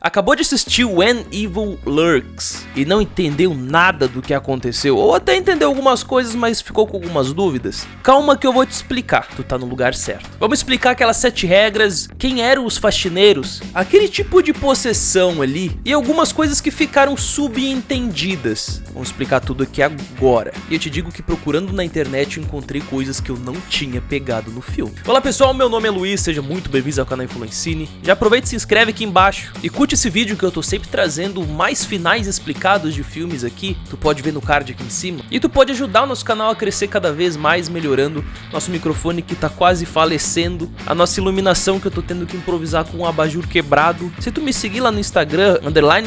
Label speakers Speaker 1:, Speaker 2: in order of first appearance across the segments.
Speaker 1: Acabou de assistir When Evil Lurks e não entendeu nada do que aconteceu, ou até entendeu algumas coisas, mas ficou com algumas dúvidas? Calma que eu vou te explicar, tu tá no lugar certo. Vamos explicar aquelas 7 regras, quem eram os faxineiros, aquele tipo de possessão ali e algumas coisas que ficaram subentendidas. Vamos explicar tudo aqui agora. E eu te digo que procurando na internet eu encontrei coisas que eu não tinha pegado no filme. Olá pessoal, meu nome é Luiz, seja muito bem-vindos ao canal Influencine. Já aproveita e se inscreve aqui embaixo e curte esse vídeo que eu tô sempre trazendo mais finais explicados de filmes aqui. Tu pode ver no card aqui em cima. E tu pode ajudar o nosso canal a crescer cada vez mais, melhorando nosso microfone que tá quase falecendo, a nossa iluminação que eu tô tendo que improvisar com um abajur quebrado. Se tu me seguir lá no Instagram,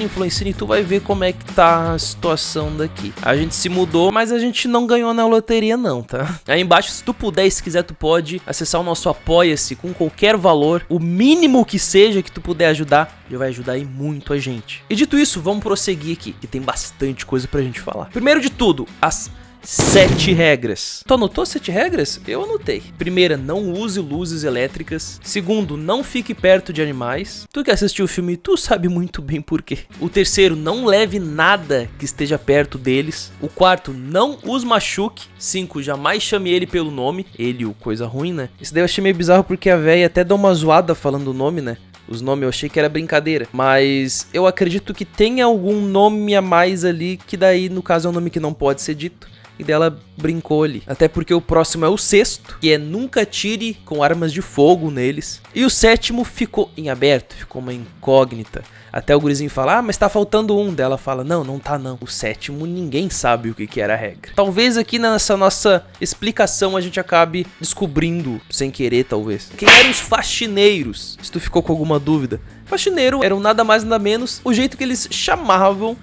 Speaker 1: _Influencine, tu vai ver como é que tá a situação daqui. A gente se mudou, mas a gente não ganhou na loteria não, tá? Aí embaixo, se tu puder e se quiser, tu pode acessar o nosso Apoia-se com qualquer valor, o mínimo que seja que tu puder ajudar, já vai ajudar aí muito a gente. E dito isso, vamos prosseguir aqui, que tem bastante coisa pra gente falar. Primeiro de tudo, as 7 regras. Tu anotou 7 regras? Eu anotei. Primeira, não use luzes elétricas. Segundo, não fique perto de animais. Tu que assistiu o filme, tu sabe muito bem por quê. O terceiro, não leve nada que esteja perto deles. O quarto, não os machuque. 5, jamais chame ele pelo nome. Ele, o coisa ruim, né? Isso daí eu achei meio bizarro porque a véia até dá uma zoada falando o nome, né? Os nomes eu achei que era brincadeira, mas eu acredito que tenha algum nome a mais ali, que daí no caso é um nome que não pode ser dito. E dela brincou ali. Até porque o próximo é o 6º, que é nunca atire com armas de fogo neles. E o 7º ficou em aberto, ficou uma incógnita. Até o gurizinho fala, mas tá faltando um. Dela fala, não tá não. O 7º ninguém sabe o que era a regra. Talvez aqui nessa nossa explicação a gente acabe descobrindo, sem querer talvez, quem eram os faxineiros. Se tu ficou com alguma dúvida. Faxineiro eram nada mais nada menos o jeito que eles chamavam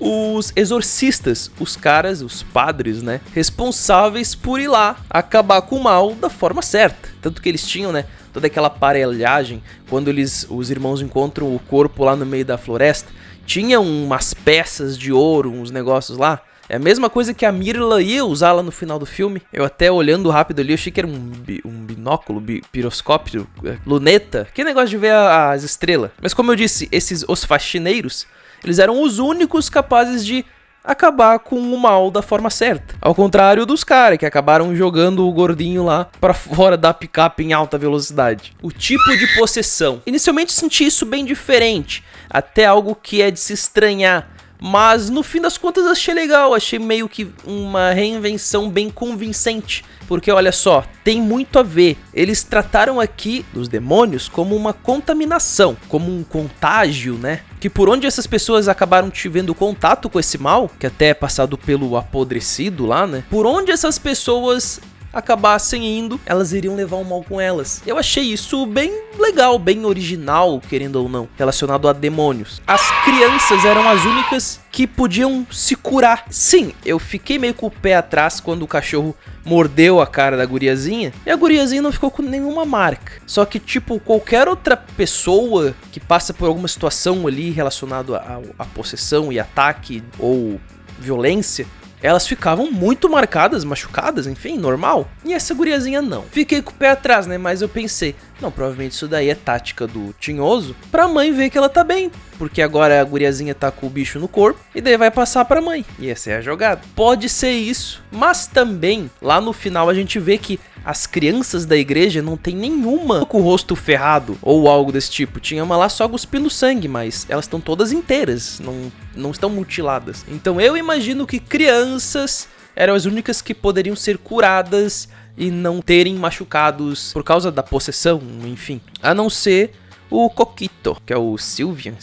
Speaker 1: os exorcistas, os caras, os padres, né, responsáveis por ir lá acabar com o mal da forma certa. Tanto que eles tinham, né, toda aquela aparelhagem, quando os irmãos encontram o corpo lá no meio da floresta, tinha umas peças de ouro, uns negócios lá. É a mesma coisa que a Myrla ia usar lá no final do filme. Eu até olhando rápido ali, eu achei que era um binóculo, piroscópio, luneta. Que negócio de ver as estrelas. Mas como eu disse, os faxineiros, eles eram os únicos capazes de acabar com o mal da forma certa. Ao contrário dos caras que acabaram jogando o gordinho lá pra fora da picape em alta velocidade. O tipo de possessão. Inicialmente senti isso bem diferente, até algo que é de se estranhar. Mas no fim das contas achei legal, achei meio que uma reinvenção bem convincente. Porque olha só, tem muito a ver. Eles trataram aqui dos demônios como uma contaminação, como um contágio, né? Que por onde essas pessoas acabaram tivendo contato com esse mal, que até é passado pelo apodrecido lá, né? Por onde essas pessoas acabassem indo, elas iriam levar o mal com elas. Eu achei isso bem legal, bem original, querendo ou não, relacionado a demônios. As crianças eram as únicas que podiam se curar. Sim, eu fiquei meio com o pé atrás quando o cachorro mordeu a cara da guriazinha, e a guriazinha não ficou com nenhuma marca. Só que, tipo, qualquer outra pessoa que passa por alguma situação ali relacionada a possessão e ataque ou violência, elas ficavam muito marcadas, machucadas, enfim, normal. E essa guriazinha não. Fiquei com o pé atrás, né? Mas eu pensei, não, provavelmente isso daí é tática do tinhoso pra mãe ver que ela tá bem. Porque agora a guriazinha tá com o bicho no corpo e daí vai passar pra mãe. E essa é a jogada. Pode ser isso, mas também, lá no final a gente vê que as crianças da igreja não tem nenhuma com o rosto ferrado ou algo desse tipo. Tinha uma lá só cuspindo sangue, mas elas estão todas inteiras, não estão mutiladas. Então eu imagino que crianças eram as únicas que poderiam ser curadas e não terem machucados por causa da possessão, enfim. A não ser o Coquito, que é o Silvio,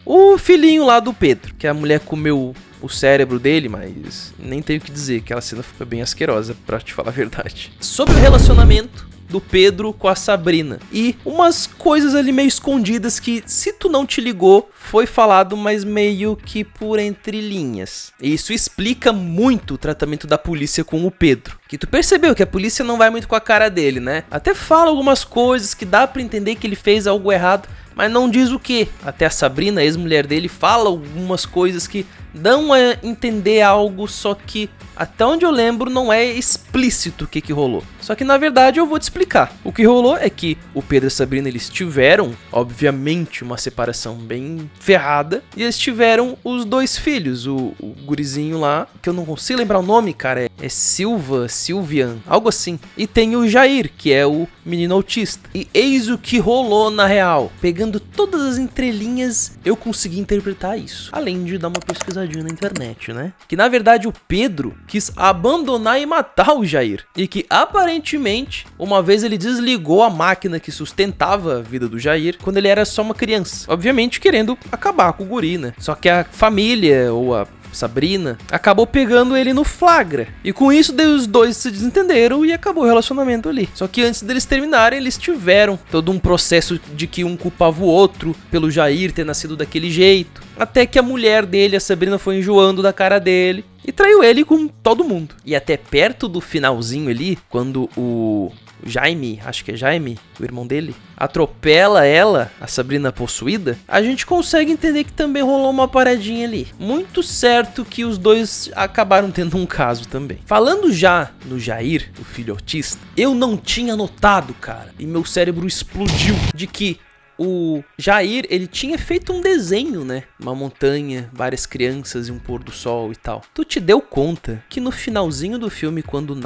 Speaker 1: o filhinho lá do Pedro, que a mulher comeu o cérebro dele, mas nem tenho o que dizer, aquela cena foi bem asquerosa, pra te falar a verdade. Sobre o relacionamento do Pedro com a Sabrina e umas coisas ali meio escondidas que, se tu não te ligou, foi falado, mas meio que por entre linhas. E isso explica muito o tratamento da polícia com o Pedro, que tu percebeu que a polícia não vai muito com a cara dele, né? Até fala algumas coisas que dá pra entender que ele fez algo errado, mas não diz o que. Até a Sabrina, a ex-mulher dele, fala algumas coisas que dão a entender algo, só que até onde eu lembro não é explícito o que rolou. Só que na verdade eu vou te explicar. O que rolou é que o Pedro e a Sabrina, eles tiveram, obviamente, uma separação bem ferrada. E eles tiveram os 2 filhos, o gurizinho lá, que eu não consigo lembrar o nome, cara, é Silvian, algo assim. E tem o Jair, que é o menino autista. E eis o que rolou na real. Pegando todas as entrelinhas, eu consegui interpretar isso. Além de dar uma pesquisadinha na internet, né? Que na verdade o Pedro quis abandonar e matar o Jair. E que aparentemente, uma vez ele desligou a máquina que sustentava a vida do Jair quando ele era só uma criança. Obviamente querendo acabar com o guri, né? Só que a família, ou a Sabrina, acabou pegando ele no flagra. E com isso, os 2 se desentenderam e acabou o relacionamento ali. Só que antes deles terminarem, eles tiveram todo um processo de que um culpava o outro pelo Jair ter nascido daquele jeito. Até que a mulher dele, a Sabrina, foi enjoando da cara dele e traiu ele com todo mundo. E até perto do finalzinho ali, quando o Jaime, acho que é Jaime, o irmão dele, atropela ela, a Sabrina possuída, a gente consegue entender que também rolou uma paradinha ali. Muito certo que os 2 acabaram tendo um caso também. Falando já no Jair, o filho autista, eu não tinha notado, cara, e meu cérebro explodiu de que o Jair, ele tinha feito um desenho, né? Uma montanha, várias crianças e um pôr do sol e tal. Tu te deu conta que no finalzinho do filme, quando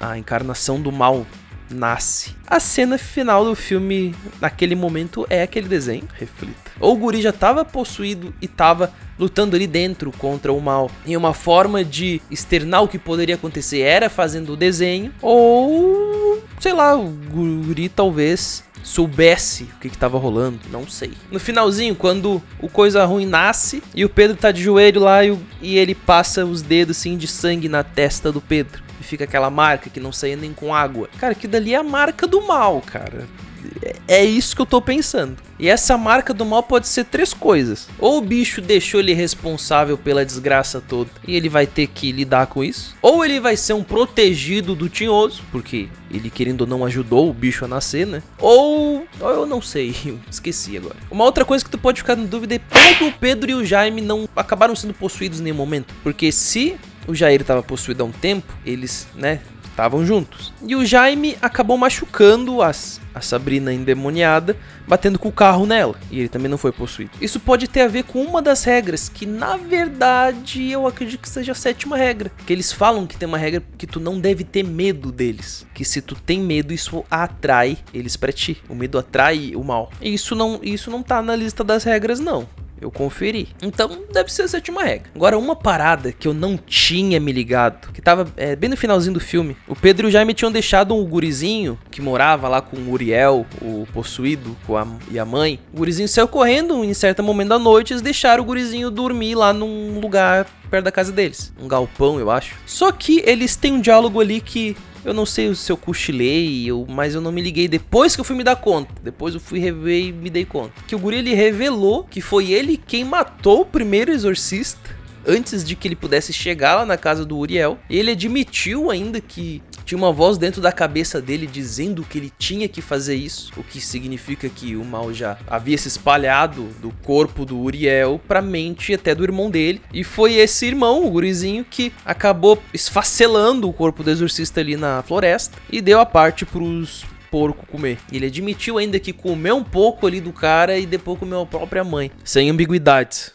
Speaker 1: a encarnação do mal nasce, a cena final do filme, naquele momento, é aquele desenho? Reflita. Ou o guri já tava possuído e tava lutando ali dentro contra o mal, e uma forma de externar o que poderia acontecer era fazendo o desenho, ou, sei lá, o guri talvez soubesse o que tava rolando, não sei. No finalzinho, quando o coisa ruim nasce e o Pedro tá de joelho lá e ele passa os dedos assim de sangue na testa do Pedro e fica aquela marca que não saía nem com água. Cara, que dali é a marca do mal, cara. É isso que eu tô pensando. E essa marca do mal pode ser 3 coisas. Ou o bicho deixou ele responsável pela desgraça toda e ele vai ter que lidar com isso. Ou ele vai ser um protegido do tinhoso, porque ele, querendo ou não, ajudou o bicho a nascer, né? Ou eu não sei, eu esqueci agora. Uma outra coisa que tu pode ficar na dúvida é como que o Pedro e o Jaime não acabaram sendo possuídos em nenhum momento. Porque se o Jair estava possuído há um tempo, eles, né, estavam juntos. E o Jaime acabou machucando a Sabrina endemoniada, batendo com o carro nela. E ele também não foi possuído. Isso pode ter a ver com uma das regras, que na verdade eu acredito que seja a 7ª regra. Que eles falam que tem uma regra que tu não deve ter medo deles. Que se tu tem medo, isso atrai eles pra ti. O medo atrai o mal. E isso não tá na lista das regras, não. Eu conferi. Então, deve ser a 7ª regra. Agora, uma parada que eu não tinha me ligado, que tava bem no finalzinho do filme. O Pedro e o Jaime tinham deixado um gurizinho que morava lá com o Uriel, o possuído, e a mãe. O gurizinho saiu correndo em certo momento da noite. Eles deixaram o gurizinho dormir lá num lugar perto da casa deles. Um galpão, eu acho. Só que eles têm um diálogo ali que eu não sei se eu cochilei, mas eu não me liguei depois que eu fui me dar conta. Depois eu fui rever e me dei conta. Que o guri, ele revelou que foi ele quem matou o primeiro exorcista antes de que ele pudesse chegar lá na casa do Uriel. Ele admitiu ainda que tinha uma voz dentro da cabeça dele dizendo que ele tinha que fazer isso, o que significa que o mal já havia se espalhado do corpo do Uriel pra mente até do irmão dele. E foi esse irmão, o gurizinho, que acabou esfacelando o corpo do exorcista ali na floresta e deu a parte pros porco comer. Ele admitiu ainda que comeu um pouco ali do cara e depois comeu a própria mãe. Sem ambiguidades,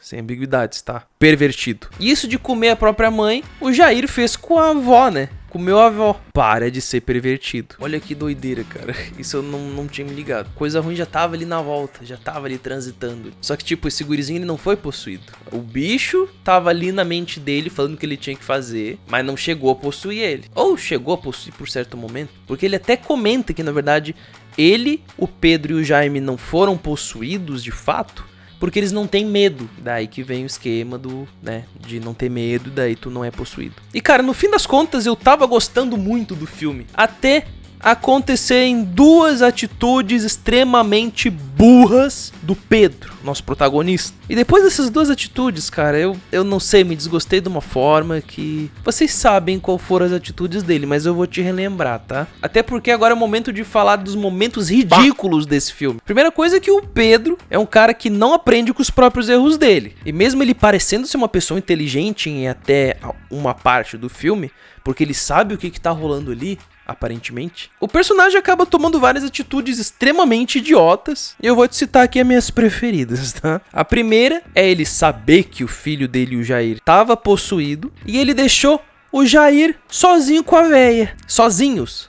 Speaker 1: tá? Pervertido. Isso de comer a própria mãe, o Jair fez com a avó, né? Comeu a avó. Para de ser pervertido. Olha que doideira, cara. Isso eu não tinha me ligado. Coisa ruim já tava ali na volta, já tava ali transitando. Só que, tipo, esse gurizinho, ele não foi possuído. O bicho tava ali na mente dele, falando o que ele tinha que fazer, mas não chegou a possuir ele. Ou chegou a possuir por certo momento. Porque ele até comenta que, na verdade, ele, o Pedro e o Jaime não foram possuídos de fato, porque eles não têm medo. Daí que vem o esquema do, né, de não ter medo, daí tu não é possuído. E cara, no fim das contas, eu tava gostando muito do filme. Até acontecerem duas atitudes extremamente burras do Pedro, nosso protagonista. E depois dessas duas atitudes, cara, eu não sei, me desgostei de uma forma que... Vocês sabem qual foram as atitudes dele, mas eu vou te relembrar, tá? Até porque agora é o momento de falar dos momentos ridículos desse filme. Primeira coisa é que o Pedro é um cara que não aprende com os próprios erros dele. E mesmo ele parecendo ser uma pessoa inteligente em até uma parte do filme, porque ele sabe o que tá rolando ali, aparentemente, o personagem acaba tomando várias atitudes extremamente idiotas. E eu vou te citar aqui as minhas preferidas, tá? A primeira é ele saber que o filho dele, o Jair, estava possuído, e ele deixou o Jair sozinho com a véia. Sozinhos.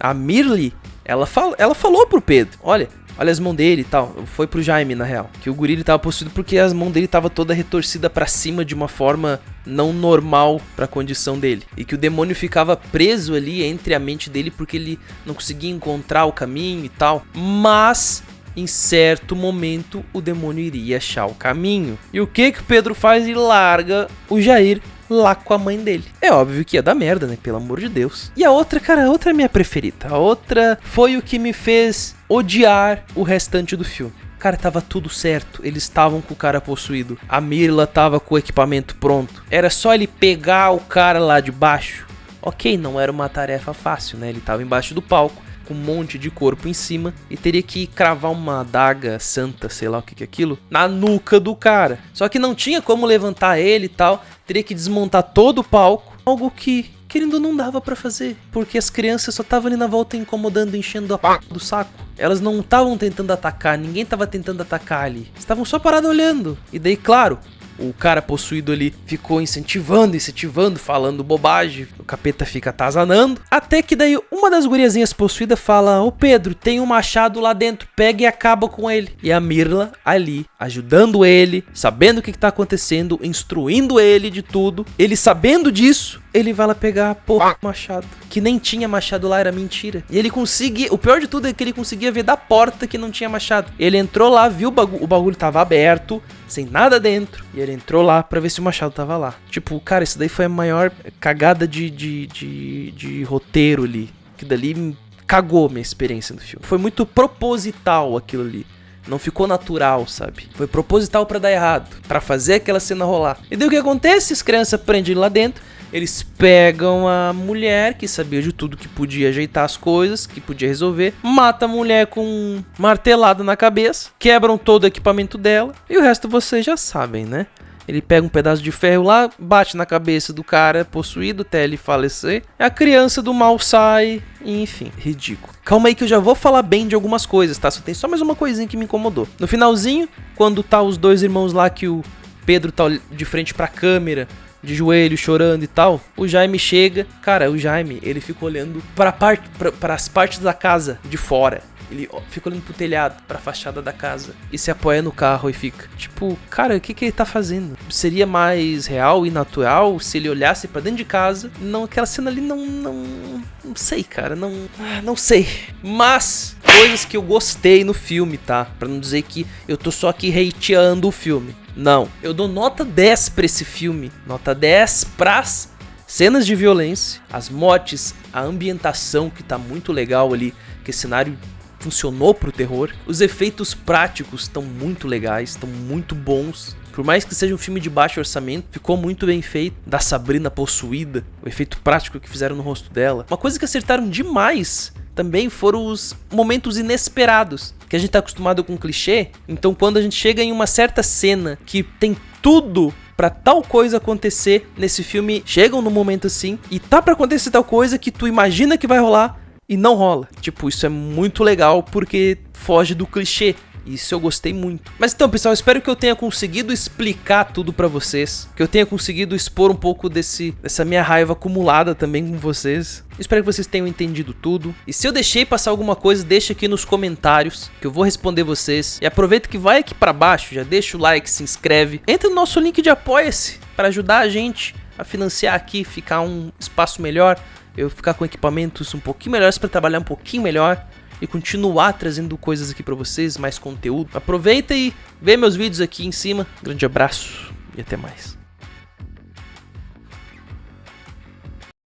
Speaker 1: A Mirli, ela falou pro Pedro, olha as mãos dele e tal. Foi pro Jaime, na real, que o guri ele tava possuído porque as mãos dele tava toda retorcida pra cima de uma forma não normal pra condição dele. E que o demônio ficava preso ali entre a mente dele porque ele não conseguia encontrar o caminho e tal. Mas em certo momento o demônio iria achar o caminho. E o que o Pedro faz? Ele larga o Jair lá com a mãe dele. É óbvio que ia dar merda, né? Pelo amor de Deus. E a outra, cara, a outra é minha preferida. A outra foi o que me fez odiar o restante do filme. Cara, tava tudo certo. Eles estavam com o cara possuído. A Mirla tava com o equipamento pronto. Era só ele pegar o cara lá de baixo. Ok, não era uma tarefa fácil, né? Ele tava embaixo do palco, com um monte de corpo em cima, e teria que cravar uma adaga santa, sei lá o que é aquilo, na nuca do cara. Só que não tinha como levantar ele e tal. Teria que desmontar todo o palco. Algo que, querendo, não dava pra fazer. Porque as crianças só estavam ali na volta incomodando, enchendo a p do saco. Elas não estavam tentando atacar, ninguém tava tentando atacar ali. Estavam só parados olhando. E daí, claro, o cara possuído ali ficou incentivando, falando bobagem. O capeta fica atazanando. Até que daí uma das guriazinhas possuídas fala: ô Pedro, tem um machado lá dentro, pega e acaba com ele. E a Mirla ali, ajudando ele, sabendo o que tá acontecendo, instruindo ele de tudo. Ele sabendo disso, ele vai lá pegar a porra do machado. Que nem tinha machado lá, era mentira. E ele conseguia... O pior de tudo é que ele conseguia ver da porta que não tinha machado. Ele entrou lá, viu o bagulho tava aberto, sem nada dentro. E ele entrou lá pra ver se o machado tava lá. Tipo, cara, isso daí foi a maior cagada de roteiro ali. Que dali cagou minha experiência no filme. Foi muito proposital aquilo ali. Não ficou natural, sabe? Foi proposital pra dar errado, pra fazer aquela cena rolar. E daí o que acontece? As crianças prendem ele lá dentro. Eles pegam a mulher, que sabia de tudo, que podia ajeitar as coisas, que podia resolver. Mata a mulher com um martelado na cabeça. Quebram todo o equipamento dela. E o resto vocês já sabem, né? Ele pega um pedaço de ferro lá, bate na cabeça do cara possuído até ele falecer. A criança do mal sai, e enfim, ridículo. Calma aí que eu já vou falar bem de algumas coisas, tá? Tem só mais uma coisinha que me incomodou. No finalzinho, quando tá os dois irmãos lá, que o Pedro tá de frente pra câmera, de joelho, chorando e tal, o Jaime chega. Cara, o Jaime, ele fica olhando para as partes da casa de fora. Ele fica olhando pro telhado, pra fachada da casa, e se apoia no carro e fica tipo, cara, o que ele tá fazendo? Seria mais real e natural se ele olhasse pra dentro de casa? Não, aquela cena ali não sei, cara, não sei. Mas coisas que eu gostei no filme, tá? Pra não dizer que eu tô só aqui hateando o filme. Não, eu dou nota 10 pra esse filme. Nota 10 pras cenas de violência, as mortes, a ambientação que tá muito legal ali, que esse cenário funcionou pro terror. Os efeitos práticos estão muito legais, estão muito bons. Por mais que seja um filme de baixo orçamento, ficou muito bem feito. Da Sabrina possuída, o efeito prático que fizeram no rosto dela. Uma coisa que acertaram demais também foram os momentos inesperados. Que a gente tá acostumado com clichê, então quando a gente chega em uma certa cena que tem tudo pra tal coisa acontecer, nesse filme chegam num momento assim, e tá pra acontecer tal coisa que tu imagina que vai rolar, e não rola. Tipo, isso é muito legal porque foge do clichê. Isso eu gostei muito. Mas então, pessoal, espero que eu tenha conseguido explicar tudo pra vocês. Que eu tenha conseguido expor um pouco dessa minha raiva acumulada também com vocês. Espero que vocês tenham entendido tudo. E se eu deixei passar alguma coisa, deixa aqui nos comentários, que eu vou responder vocês. E aproveita que vai aqui pra baixo, já deixa o like, se inscreve. Entra no nosso link de apoia-se para ajudar a gente a financiar aqui, ficar um espaço melhor. Eu ficar com equipamentos um pouquinho melhores para trabalhar um pouquinho melhor e continuar trazendo coisas aqui para vocês, mais conteúdo. Aproveita e vê meus vídeos aqui em cima. Grande abraço e até mais.